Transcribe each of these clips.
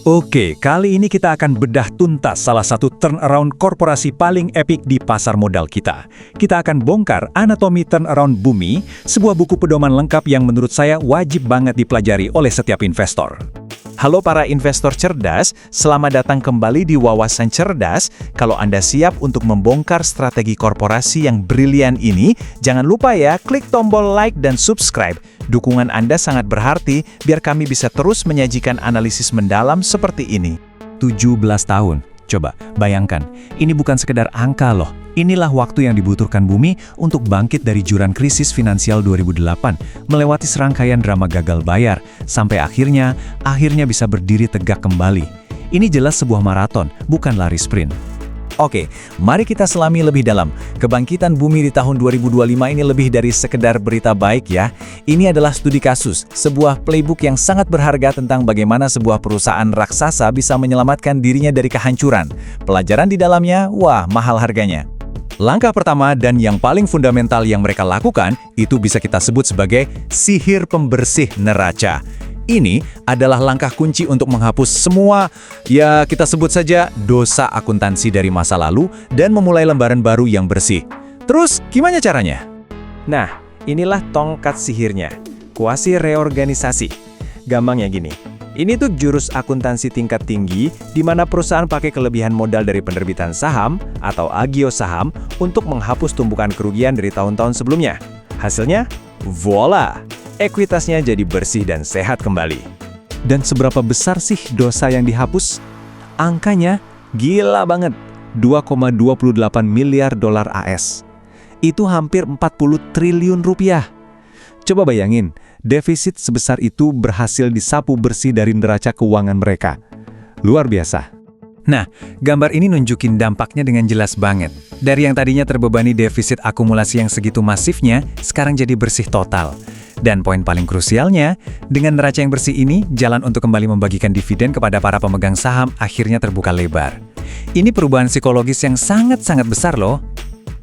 Oke, kali ini kita akan bedah tuntas salah satu turnaround korporasi paling epik di pasar modal kita. Kita akan bongkar Anatomi Turnaround Bumi, sebuah buku pedoman lengkap yang menurut saya wajib banget dipelajari oleh setiap investor. Halo para investor cerdas, selamat datang kembali di Wawasan Cerdas. Kalau Anda siap untuk membongkar strategi korporasi yang brilian ini, jangan lupa ya, klik tombol like dan subscribe. Dukungan Anda sangat berarti biar kami bisa terus menyajikan analisis mendalam seperti ini. 17 tahun. Coba, bayangkan, ini bukan sekedar angka loh. Inilah waktu yang dibutuhkan bumi untuk bangkit dari jurang krisis finansial 2008, melewati serangkaian drama gagal bayar, sampai akhirnya bisa berdiri tegak kembali. Ini jelas sebuah maraton, bukan lari sprint. Oke, mari kita selami lebih dalam. Kebangkitan bumi di tahun 2025 ini lebih dari sekedar berita baik ya. Ini adalah studi kasus, sebuah playbook yang sangat berharga tentang bagaimana sebuah perusahaan raksasa bisa menyelamatkan dirinya dari kehancuran. Pelajaran di dalamnya, wah, mahal harganya. Langkah pertama dan yang paling fundamental yang mereka lakukan, itu bisa kita sebut sebagai sihir pembersih neraca. Ini adalah langkah kunci untuk menghapus semua, ya kita sebut saja dosa akuntansi dari masa lalu dan memulai lembaran baru yang bersih. Terus, gimana caranya? Nah, inilah tongkat sihirnya, kuasi reorganisasi. Gampangnya gini, ini tuh jurus akuntansi tingkat tinggi di mana perusahaan pakai kelebihan modal dari penerbitan saham atau agio saham untuk menghapus tumpukan kerugian dari tahun-tahun sebelumnya. Hasilnya, voila! Ekuitasnya jadi bersih dan sehat kembali. Dan seberapa besar sih dosa yang dihapus? Angkanya gila banget, 2,28 miliar dolar AS. Itu hampir 40 triliun rupiah. Coba bayangin, defisit sebesar itu berhasil disapu bersih dari neraca keuangan mereka. Luar biasa. Nah, gambar ini nunjukin dampaknya dengan jelas banget. Dari yang tadinya terbebani defisit akumulasi yang segitu masifnya, sekarang jadi bersih total. Dan poin paling krusialnya, dengan neraca yang bersih ini, jalan untuk kembali membagikan dividen kepada para pemegang saham akhirnya terbuka lebar. Ini perubahan psikologis yang sangat-sangat besar loh.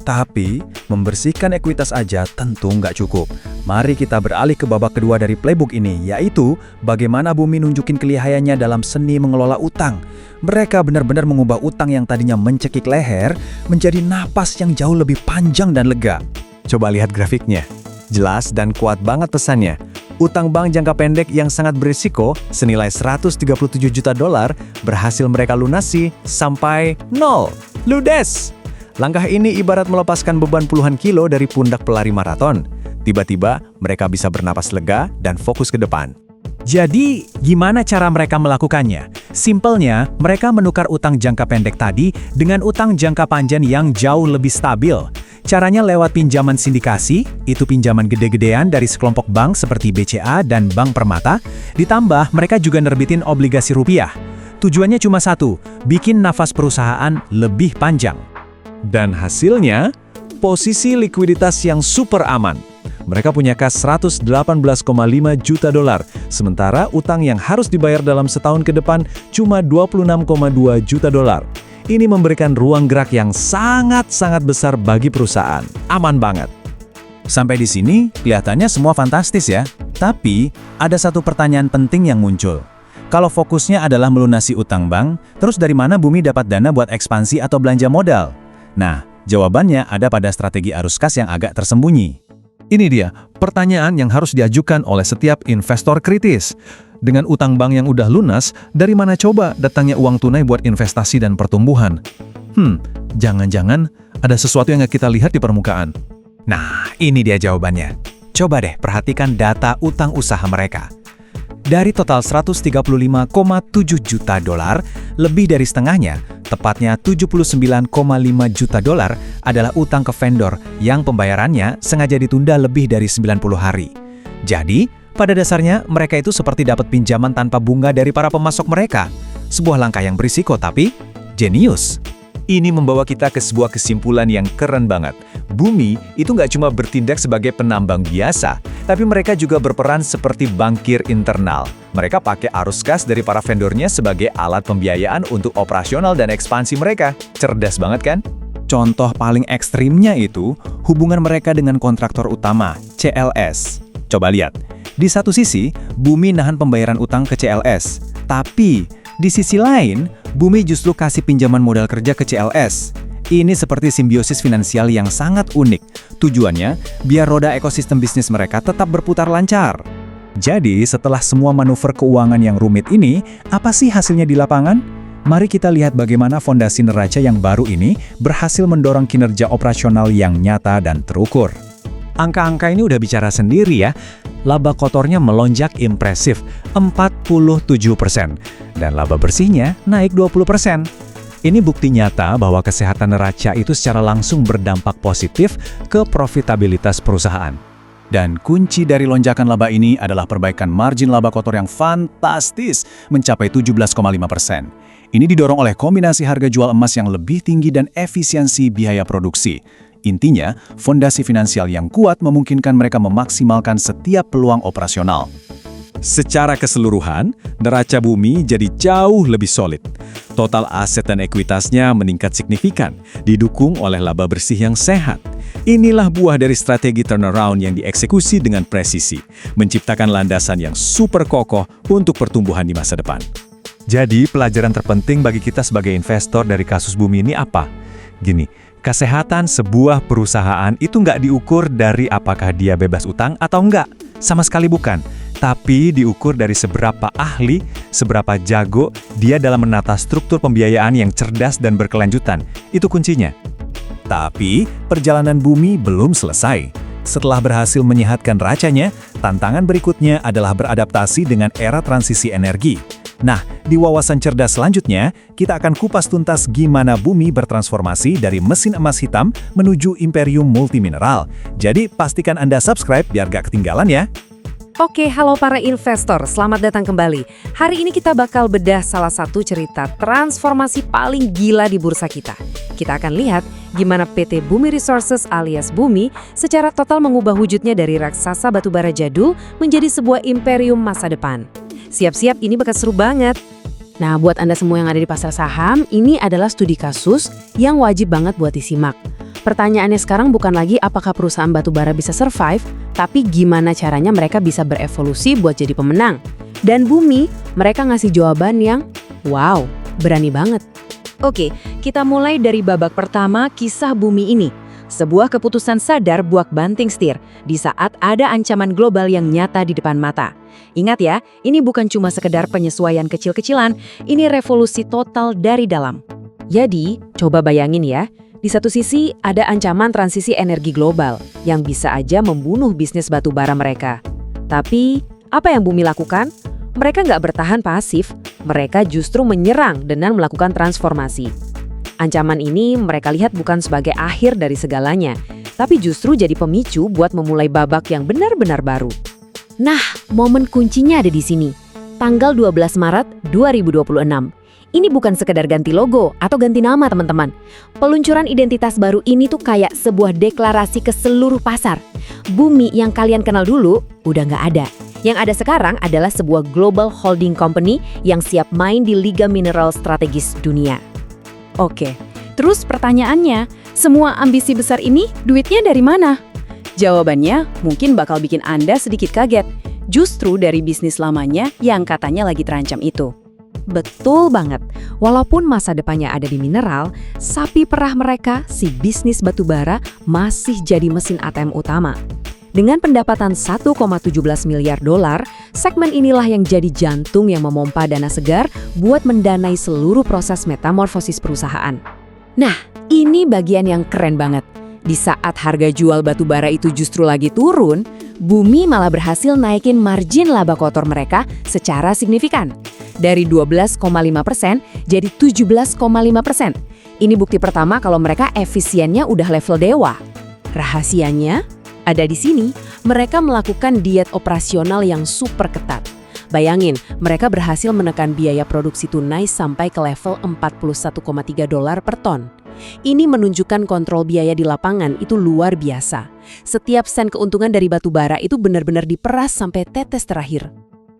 Tapi, membersihkan ekuitas aja tentu nggak cukup. Mari kita beralih ke babak kedua dari playbook ini, yaitu bagaimana bumi nunjukin kelihayannya dalam seni mengelola utang. Mereka benar-benar mengubah utang yang tadinya mencekik leher menjadi napas yang jauh lebih panjang dan lega. Coba lihat grafiknya. Jelas dan kuat banget pesannya. Utang bank jangka pendek yang sangat berisiko senilai 137 juta dolar berhasil mereka lunasi sampai nol. Ludes! Langkah ini ibarat melepaskan beban puluhan kilo dari pundak pelari maraton. Tiba-tiba mereka bisa bernapas lega dan fokus ke depan. Jadi, gimana cara mereka melakukannya? Simpelnya, mereka menukar utang jangka pendek tadi dengan utang jangka panjang yang jauh lebih stabil. Caranya lewat pinjaman sindikasi, itu pinjaman gede-gedean dari sekelompok bank seperti BCA dan Bank Permata, ditambah mereka juga nerbitin obligasi rupiah. Tujuannya cuma satu, bikin nafas perusahaan lebih panjang. Dan hasilnya, posisi likuiditas yang super aman. Mereka punya kas 118,5 juta dolar, sementara utang yang harus dibayar dalam setahun ke depan cuma 26,2 juta dolar. Ini memberikan ruang gerak yang sangat-sangat besar bagi perusahaan. Aman banget. Sampai di sini, kelihatannya semua fantastis ya. Tapi, ada satu pertanyaan penting yang muncul. Kalau fokusnya adalah melunasi utang bank, terus dari mana bumi dapat dana buat ekspansi atau belanja modal? Nah, jawabannya ada pada strategi arus kas yang agak tersembunyi. Ini dia, pertanyaan yang harus diajukan oleh setiap investor kritis. Dengan utang bank yang udah lunas, dari mana coba datangnya uang tunai buat investasi dan pertumbuhan? Jangan-jangan ada sesuatu yang nggak kita lihat di permukaan. Nah, ini dia jawabannya. Coba deh perhatikan data utang usaha mereka. Dari total 135,7 juta dolar, lebih dari setengahnya, tepatnya 79,5 juta dolar, adalah utang ke vendor yang pembayarannya sengaja ditunda lebih dari 90 hari. Jadi, pada dasarnya mereka itu seperti dapat pinjaman tanpa bunga dari para pemasok mereka. Sebuah langkah yang berisiko tapi jenius. Ini membawa kita ke sebuah kesimpulan yang keren banget. Bumi itu nggak cuma bertindak sebagai penambang biasa, tapi mereka juga berperan seperti bankir internal. Mereka pakai arus kas dari para vendornya sebagai alat pembiayaan untuk operasional dan ekspansi mereka. Cerdas banget kan? Contoh paling ekstrimnya itu hubungan mereka dengan kontraktor utama, CLS. Coba lihat. Di satu sisi, Bumi nahan pembayaran utang ke CLS. Tapi, Di sisi lain, Bumi justru kasih pinjaman modal kerja ke CLS. Ini seperti simbiosis finansial yang sangat unik. Tujuannya, biar roda ekosistem bisnis mereka tetap berputar lancar. Jadi, setelah semua manuver keuangan yang rumit ini, apa sih hasilnya di lapangan? Mari kita lihat bagaimana fondasi neraca yang baru ini berhasil mendorong kinerja operasional yang nyata dan terukur. Angka-angka ini udah bicara sendiri ya. Laba kotornya melonjak impresif 47%, dan laba bersihnya naik 20%. Ini bukti nyata bahwa kesehatan neraca itu secara langsung berdampak positif ke profitabilitas perusahaan. Dan kunci dari lonjakan laba ini adalah perbaikan margin laba kotor yang fantastis, mencapai 17,5%. Ini didorong oleh kombinasi harga jual emas yang lebih tinggi dan efisiensi biaya produksi. Intinya, fondasi finansial yang kuat memungkinkan mereka memaksimalkan setiap peluang operasional. Secara keseluruhan, neraca Bumi jadi jauh lebih solid. Total aset dan ekuitasnya meningkat signifikan, didukung oleh laba bersih yang sehat. Inilah buah dari strategi turnaround yang dieksekusi dengan presisi, menciptakan landasan yang super kokoh untuk pertumbuhan di masa depan. Jadi, pelajaran terpenting bagi kita sebagai investor dari kasus Bumi ini apa? Gini, kesehatan sebuah perusahaan itu nggak diukur dari apakah dia bebas utang atau enggak. Sama sekali bukan. Tapi diukur dari seberapa ahli, seberapa jago dia dalam menata struktur pembiayaan yang cerdas dan berkelanjutan. Itu kuncinya. Tapi, perjalanan Bumi belum selesai. Setelah berhasil menyehatkan racanya, tantangan berikutnya adalah beradaptasi dengan era transisi energi. Nah, di wawasan cerdas selanjutnya, kita akan kupas tuntas gimana Bumi bertransformasi dari mesin emas hitam menuju imperium multimineral. Jadi, pastikan Anda subscribe biar gak ketinggalan ya. Oke, halo para investor, selamat datang kembali. Hari ini kita bakal bedah salah satu cerita transformasi paling gila di bursa kita. Kita akan lihat gimana PT Bumi Resources alias Bumi secara total mengubah wujudnya dari raksasa batubara jadul menjadi sebuah imperium masa depan. Siap-siap, ini bakal seru banget. Nah, buat Anda semua yang ada di pasar saham, ini adalah studi kasus yang wajib banget buat disimak. Pertanyaannya sekarang bukan lagi apakah perusahaan batubara bisa survive, tapi gimana caranya mereka bisa berevolusi buat jadi pemenang. Dan Bumi, mereka ngasih jawaban yang, wow, berani banget. Oke, kita mulai dari babak pertama kisah Bumi ini. Sebuah keputusan sadar buat banting setir di saat ada ancaman global yang nyata di depan mata. Ingat ya, ini bukan cuma sekedar penyesuaian kecil-kecilan, ini revolusi total dari dalam. Jadi, coba bayangin ya, di satu sisi ada ancaman transisi energi global yang bisa aja membunuh bisnis batubara mereka. Tapi, apa yang Bumi lakukan? Mereka nggak bertahan pasif, mereka justru menyerang dengan melakukan transformasi. Ancaman ini mereka lihat bukan sebagai akhir dari segalanya, tapi justru jadi pemicu buat memulai babak yang benar-benar baru. Nah, momen kuncinya ada di sini. Tanggal 12 Maret 2026. Ini bukan sekedar ganti logo atau ganti nama, teman-teman. Peluncuran identitas baru ini tuh kayak sebuah deklarasi ke seluruh pasar. Bumi yang kalian kenal dulu udah nggak ada. Yang ada sekarang adalah sebuah global holding company yang siap main di liga mineral strategis dunia. Oke, terus pertanyaannya, semua ambisi besar ini duitnya dari mana? Jawabannya mungkin bakal bikin Anda sedikit kaget. Justru dari bisnis lamanya yang katanya lagi terancam itu. Betul banget. Walaupun masa depannya ada di mineral, sapi perah mereka, si bisnis batubara, masih jadi mesin ATM utama. Dengan pendapatan 1,17 miliar dolar, segmen inilah yang jadi jantung yang memompa dana segar buat mendanai seluruh proses metamorfosis perusahaan. Nah, ini bagian yang keren banget. Di saat harga jual batubara itu justru lagi turun, Bumi malah berhasil naikin margin laba kotor mereka secara signifikan. Dari 12,5% jadi 17,5%. Ini bukti pertama kalau mereka efisiennya udah level dewa. Rahasianya ada di sini, mereka melakukan diet operasional yang super ketat. Bayangin, mereka berhasil menekan biaya produksi tunai sampai ke level 41,3 dolar per ton. Ini menunjukkan kontrol biaya di lapangan itu luar biasa. Setiap sen keuntungan dari batubara itu benar-benar diperas sampai tetes terakhir.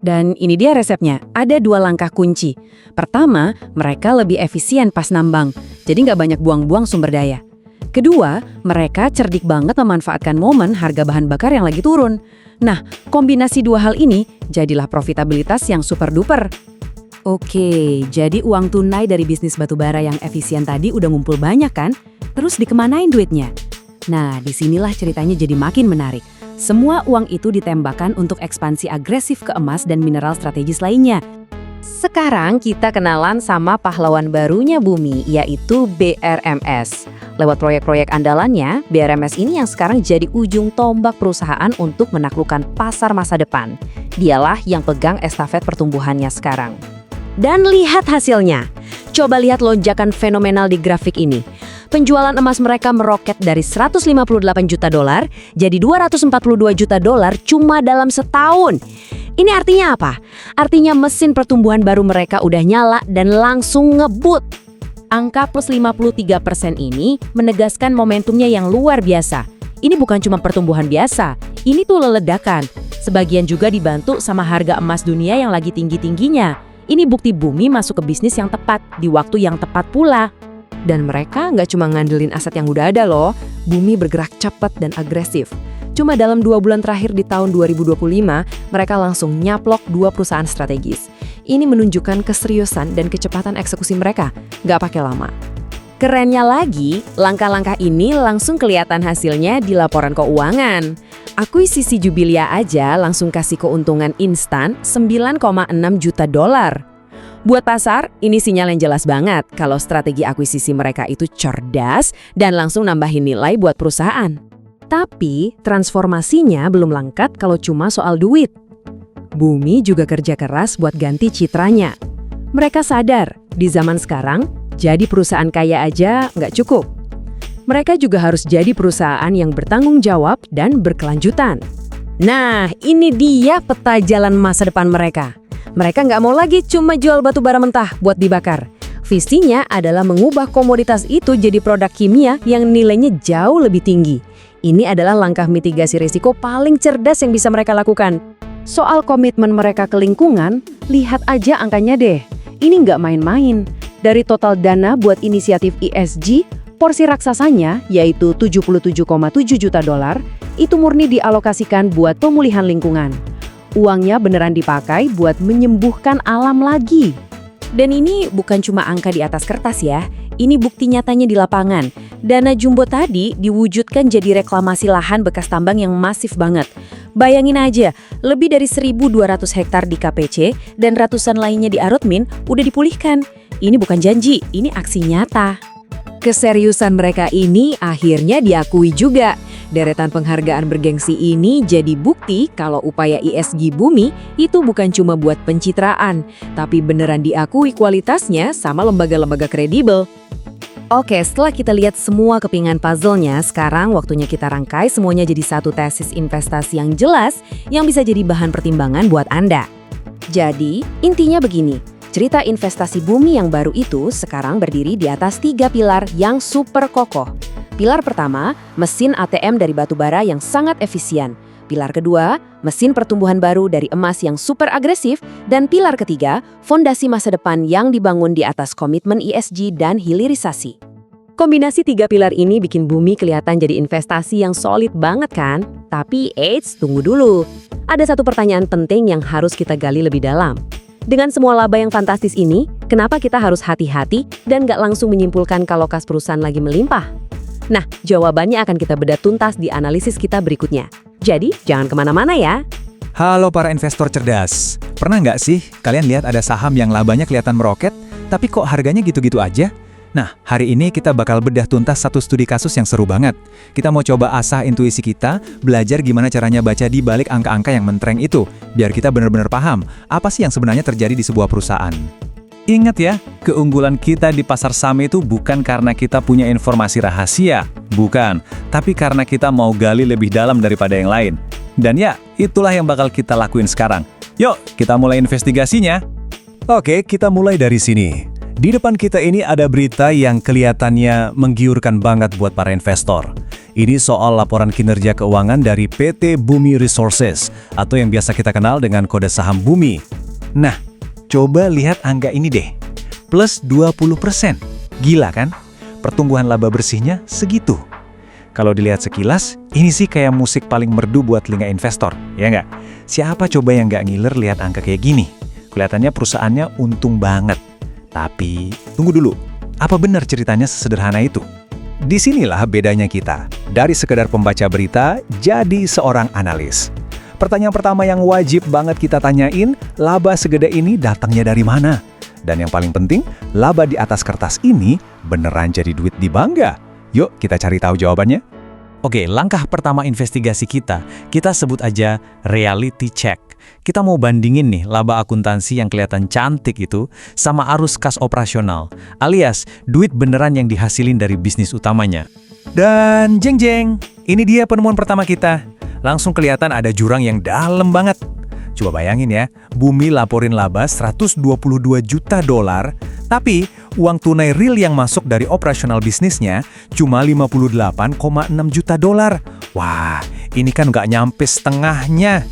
Dan ini dia resepnya, ada 2 langkah kunci. Pertama, mereka lebih efisien pas nambang, jadi nggak banyak buang-buang sumber daya. Kedua, mereka cerdik banget memanfaatkan momen harga bahan bakar yang lagi turun. Nah, kombinasi 2 hal ini jadilah profitabilitas yang super duper. Oke, jadi uang tunai dari bisnis batubara yang efisien tadi udah ngumpul banyak kan? Terus dikemanain duitnya? Nah, disinilah ceritanya jadi makin menarik. Semua uang itu ditembakkan untuk ekspansi agresif ke emas dan mineral strategis lainnya. Sekarang kita kenalan sama pahlawan barunya Bumi, yaitu BRMS. Lewat proyek-proyek andalannya, BRMS ini yang sekarang jadi ujung tombak perusahaan untuk menaklukkan pasar masa depan. Dialah yang pegang estafet pertumbuhannya sekarang. Dan lihat hasilnya. Coba lihat lonjakan fenomenal di grafik ini. Penjualan emas mereka meroket dari 158 juta dolar jadi 242 juta dolar cuma dalam setahun. Ini artinya apa? Artinya mesin pertumbuhan baru mereka udah nyala dan langsung ngebut. Angka plus 53% ini menegaskan momentumnya yang luar biasa. Ini bukan cuma pertumbuhan biasa, ini tuh ledakan. Sebagian juga dibantu sama harga emas dunia yang lagi tinggi-tingginya. Ini bukti Bumi masuk ke bisnis yang tepat, di waktu yang tepat pula. Dan mereka nggak cuma ngandelin aset yang udah ada loh, Bumi bergerak cepat dan agresif. Cuma dalam 2 bulan terakhir di tahun 2025, mereka langsung nyaplok 2 perusahaan strategis. Ini menunjukkan keseriusan dan kecepatan eksekusi mereka, nggak pakai lama. Kerennya lagi, langkah-langkah ini langsung kelihatan hasilnya di laporan keuangan. Akuisisi Jubilia aja langsung kasih keuntungan instan 9,6 juta dolar. Buat pasar, ini sinyal yang jelas banget kalau strategi akuisisi mereka itu cerdas dan langsung nambahin nilai buat perusahaan. Tapi, transformasinya belum lengkap kalau cuma soal duit. Bumi juga kerja keras buat ganti citranya. Mereka sadar, di zaman sekarang, jadi perusahaan kaya aja nggak cukup. Mereka juga harus jadi perusahaan yang bertanggung jawab dan berkelanjutan. Nah, ini dia peta jalan masa depan mereka. Mereka nggak mau lagi cuma jual batu bara mentah buat dibakar. Visinya adalah mengubah komoditas itu jadi produk kimia yang nilainya jauh lebih tinggi. Ini adalah langkah mitigasi risiko paling cerdas yang bisa mereka lakukan. Soal komitmen mereka ke lingkungan, lihat aja angkanya deh. Ini nggak main-main. Dari total dana buat inisiatif ESG, porsi raksasanya, yaitu 77,7 juta dolar, itu murni dialokasikan buat pemulihan lingkungan. Uangnya beneran dipakai buat menyembuhkan alam lagi. Dan ini bukan cuma angka di atas kertas ya, ini bukti nyatanya di lapangan. Dana jumbo tadi diwujudkan jadi reklamasi lahan bekas tambang yang masif banget. Bayangin aja, lebih dari 1.200 hektar di KPC dan ratusan lainnya di Arutmin udah dipulihkan. Ini bukan janji, ini aksi nyata. Keseriusan mereka ini akhirnya diakui juga. Deretan penghargaan bergengsi ini jadi bukti kalau upaya ESG Bumi itu bukan cuma buat pencitraan, tapi beneran diakui kualitasnya sama lembaga-lembaga kredibel. Oke, setelah kita lihat semua kepingan puzzle-nya, sekarang waktunya kita rangkai semuanya jadi satu tesis investasi yang jelas yang bisa jadi bahan pertimbangan buat Anda. Jadi, intinya begini. Cerita investasi Bumi yang baru itu sekarang berdiri di atas 3 pilar yang super kokoh. Pilar pertama, mesin ATM dari batu bara yang sangat efisien. Pilar kedua, mesin pertumbuhan baru dari emas yang super agresif. Dan pilar ketiga, fondasi masa depan yang dibangun di atas komitmen ESG dan hilirisasi. Kombinasi 3 pilar ini bikin Bumi kelihatan jadi investasi yang solid banget kan? Tapi eits, tunggu dulu. Ada satu pertanyaan penting yang harus kita gali lebih dalam. Dengan semua laba yang fantastis ini, kenapa kita harus hati-hati dan nggak langsung menyimpulkan kalau kas perusahaan lagi melimpah? Nah, jawabannya akan kita bedah tuntas di analisis kita berikutnya. Jadi, jangan kemana-mana ya. Halo para investor cerdas. Pernah nggak sih kalian lihat ada saham yang labanya kelihatan meroket, tapi kok harganya gitu-gitu aja? Nah, hari ini kita bakal bedah tuntas satu studi kasus yang seru banget. Kita mau coba asah intuisi kita, belajar gimana caranya baca di balik angka-angka yang mentereng itu, biar kita benar-benar paham apa sih yang sebenarnya terjadi di sebuah perusahaan. Ingat ya, keunggulan kita di pasar saham itu bukan karena kita punya informasi rahasia, bukan, tapi karena kita mau gali lebih dalam daripada yang lain. Dan ya, itulah yang bakal kita lakuin sekarang. Yuk, kita mulai investigasinya. Oke, kita mulai dari sini. Di depan kita ini ada berita yang kelihatannya menggiurkan banget buat para investor. Ini soal laporan kinerja keuangan dari PT Bumi Resources, atau yang biasa kita kenal dengan kode saham Bumi. Nah, coba lihat angka ini deh, plus 20%. Gila kan? Pertumbuhan laba bersihnya segitu. Kalau dilihat sekilas, ini sih kayak musik paling merdu buat telinga investor, ya nggak? Siapa coba yang nggak ngiler lihat angka kayak gini? Kelihatannya perusahaannya untung banget. Tapi, tunggu dulu. Apa benar ceritanya sesederhana itu? Disinilah bedanya kita. Dari sekedar pembaca berita, jadi seorang analis. Pertanyaan pertama yang wajib banget kita tanyain, laba segede ini datangnya dari mana? Dan yang paling penting, laba di atas kertas ini beneran jadi duit di bank nggak? Yuk, kita cari tahu jawabannya. Oke, langkah pertama investigasi kita sebut aja reality check. Kita mau bandingin nih laba akuntansi yang kelihatan cantik itu sama arus kas operasional, alias duit beneran yang dihasilin dari bisnis utamanya. Dan jeng-jeng, ini dia penemuan pertama kita. Langsung kelihatan ada jurang yang dalam banget. Coba bayangin ya, Bumi laporin laba 122 juta dolar, tapi uang tunai real yang masuk dari operasional bisnisnya cuma 58,6 juta dolar. Wah, ini kan nggak nyampe setengahnya.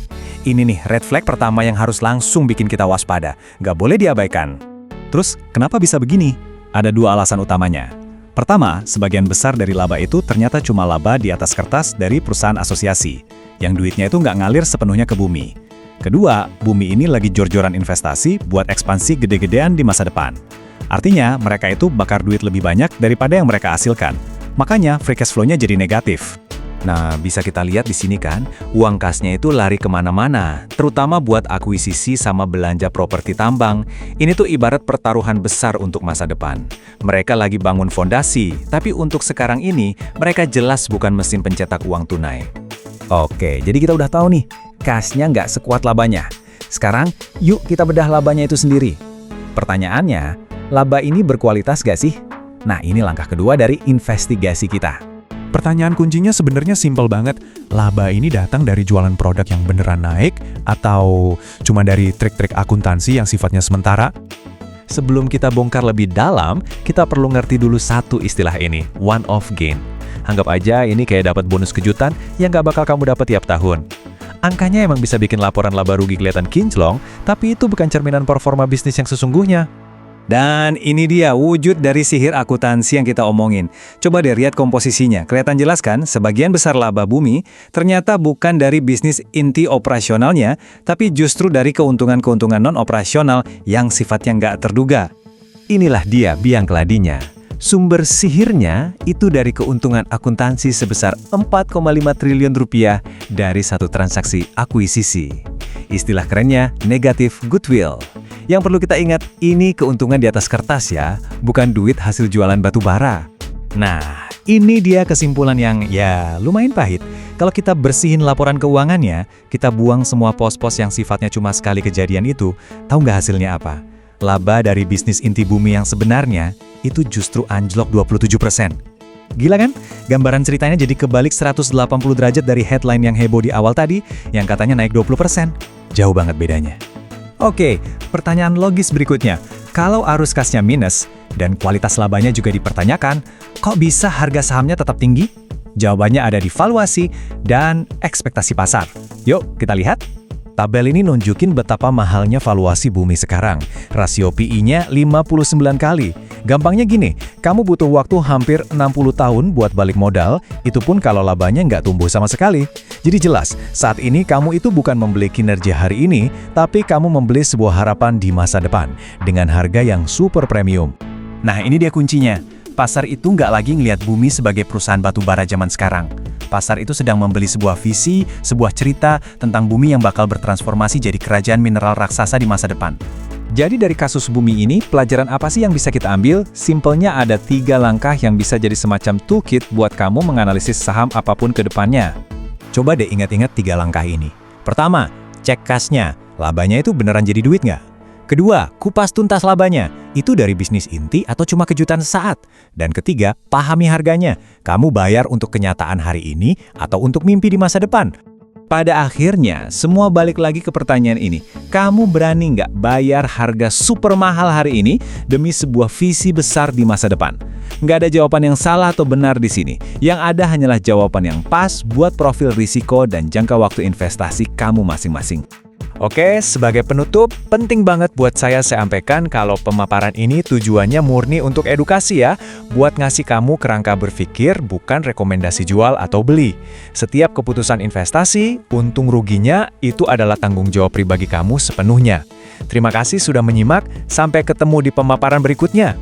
Ini nih red flag pertama yang harus langsung bikin kita waspada. Nggak boleh diabaikan. Terus, kenapa bisa begini? Ada dua alasan utamanya. Pertama, sebagian besar dari laba itu ternyata cuma laba di atas kertas dari perusahaan asosiasi, yang duitnya itu nggak ngalir sepenuhnya ke Bumi. Kedua, Bumi ini lagi jor-joran investasi buat ekspansi gede-gedean di masa depan. Artinya, mereka itu bakar duit lebih banyak daripada yang mereka hasilkan. Makanya, free cash flow-nya jadi negatif. Nah, bisa kita lihat di sini kan, uang kasnya itu lari kemana-mana, terutama buat akuisisi sama belanja properti tambang. Ini tuh ibarat pertaruhan besar untuk masa depan. Mereka lagi bangun fondasi, tapi untuk sekarang ini, mereka jelas bukan mesin pencetak uang tunai. Oke, jadi kita udah tahu nih, kasnya nggak sekuat labanya. Sekarang, yuk kita bedah labanya itu sendiri. Pertanyaannya, laba ini berkualitas nggak sih? Nah, ini langkah kedua dari investigasi kita. Pertanyaan kuncinya sebenarnya simpel banget. Laba ini datang dari jualan produk yang beneran naik atau cuma dari trik-trik akuntansi yang sifatnya sementara? Sebelum kita bongkar lebih dalam, kita perlu ngerti dulu satu istilah ini, one-off gain. Anggap aja ini kayak dapat bonus kejutan yang gak bakal kamu dapat tiap tahun. Angkanya emang bisa bikin laporan laba rugi kelihatan kinclong, tapi itu bukan cerminan performa bisnis yang sesungguhnya. Dan ini dia wujud dari sihir akuntansi yang kita omongin. Coba deh lihat komposisinya. Kelihatan jelas kan, sebagian besar laba Bumi ternyata bukan dari bisnis inti operasionalnya, tapi justru dari keuntungan-keuntungan non-operasional yang sifatnya nggak terduga. Inilah dia biang keladinya. Sumber sihirnya itu dari keuntungan akuntansi sebesar 4,5 triliun rupiah dari satu transaksi akuisisi. Istilah kerennya negative goodwill. Yang perlu kita ingat, ini keuntungan di atas kertas ya, bukan duit hasil jualan batu bara. Nah, ini dia kesimpulan yang ya lumayan pahit. Kalau kita bersihin laporan keuangannya, kita buang semua pos-pos yang sifatnya cuma sekali kejadian itu, tahu nggak hasilnya apa? Laba dari bisnis inti Bumi yang sebenarnya, itu justru anjlok 27%. Gila kan? Gambaran ceritanya jadi kebalik 180 derajat dari headline yang heboh di awal tadi, yang katanya naik 20%. Jauh banget bedanya. Oke, pertanyaan logis berikutnya. Kalau arus kasnya minus dan kualitas labanya juga dipertanyakan, kok bisa harga sahamnya tetap tinggi? Jawabannya ada di valuasi dan ekspektasi pasar. Yuk, kita lihat. Tabel ini nunjukin betapa mahalnya valuasi Bumi sekarang. Rasio PI-nya 59 kali. Gampangnya gini, kamu butuh waktu hampir 60 tahun buat balik modal, itu pun kalau labanya nggak tumbuh sama sekali. Jadi jelas, saat ini kamu itu bukan membeli kinerja hari ini, tapi kamu membeli sebuah harapan di masa depan, dengan harga yang super premium. Nah, ini dia kuncinya. Pasar itu nggak lagi ngelihat Bumi sebagai perusahaan batu bara zaman sekarang. Pasar itu sedang membeli sebuah visi, sebuah cerita tentang Bumi yang bakal bertransformasi jadi kerajaan mineral raksasa di masa depan. Jadi dari kasus Bumi ini, pelajaran apa sih yang bisa kita ambil? Simpelnya ada 3 langkah yang bisa jadi semacam toolkit buat kamu menganalisis saham apapun ke depannya. Coba deh ingat-ingat 3 langkah ini. Pertama, cek kasnya. Labanya itu beneran jadi duit nggak? Kedua, kupas tuntas labanya. Itu dari bisnis inti atau cuma kejutan sesaat? Dan ketiga, pahami harganya. Kamu bayar untuk kenyataan hari ini atau untuk mimpi di masa depan? Pada akhirnya, semua balik lagi ke pertanyaan ini. Kamu berani nggak bayar harga super mahal hari ini demi sebuah visi besar di masa depan? Nggak ada jawaban yang salah atau benar di sini. Yang ada hanyalah jawaban yang pas buat profil risiko dan jangka waktu investasi kamu masing-masing. Oke, sebagai penutup, penting banget buat saya sampaikan kalau pemaparan ini tujuannya murni untuk edukasi ya, buat ngasih kamu kerangka berpikir, bukan rekomendasi jual atau beli. Setiap keputusan investasi, untung ruginya, itu adalah tanggung jawab pribadi kamu sepenuhnya. Terima kasih sudah menyimak, sampai ketemu di pemaparan berikutnya.